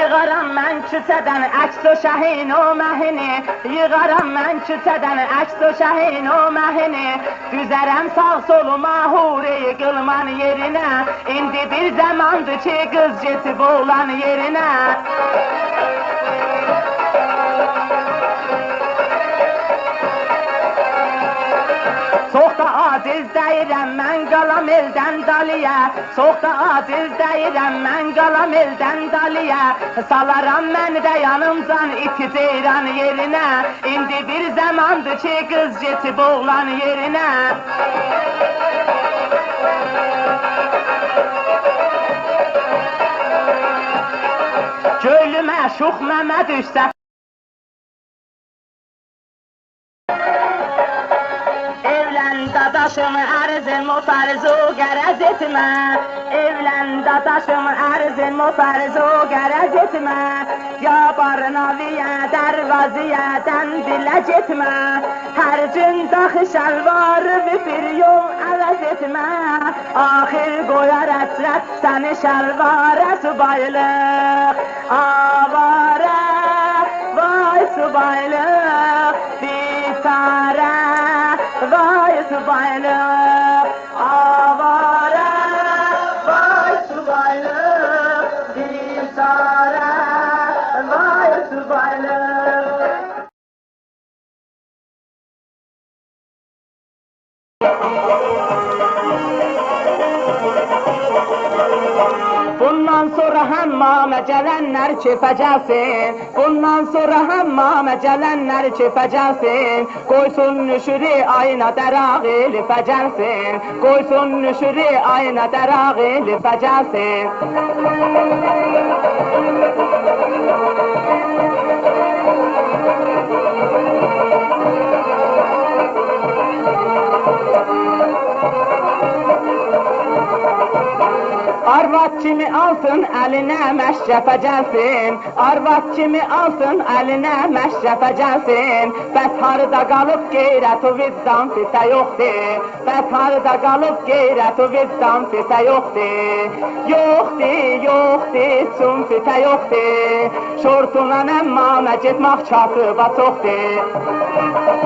Yığaram mən küçədən əks o şəhin o məhini. Yığaram mən küçədən əks o şəhin o məhini. Düzərəm sağ soluma hureyi qılman yerinə. İndi bir zamandır ki qız getib oğlan yerinə. Çox da aciz deyirəm mən qalam eldən daliyə. Çox da aciz deyirəm mən qalam eldən daliyə. Salaram mən də yanımcan iti ceyran yerinə. İndi bir zamandır ki qız getib oğlan yerinə. Göylümə şux məmə düşsə dadaşım ərzim o fərzu qərəz etmə. Evlən dadaşım ərzim o fərzu qərəz etmə. Ya barnaviyə dərvaziyyədən dilə getmə. Hər gün daxı şəlvarımı bir yol əvəz etmə. Axir qoyar əsrət səni şəlvarə subaylıq. Avarə vay subaylıq bitarə. Vay subaylıq, avara, vay subaylıq, bizara, vay subaylıq. Bundan sonra həmmamə gələnlər kefəcəlsin. Bundan sonra həmmamə gələnlər kefəcəlsin. Qoysun nüşürü ayına dəraq eli fəcəlsin. Qoysun nüşürü ayına dəraq eli fəcəlsin. Arvad kimi alsın əlinə məşrəfə gəlsin. Arvad kimi alsın əlinə məşrəfə gəlsin. Bəs harada qalıb qeyrət o vicdan fisə yoxdur. Bəs harada qalıb qeyrət o vicdan fisə yoxdur. Yoxdur, yoxdur, çün fisə yoxdur. Şortuna əmmamə getmək kasıba çoxdur.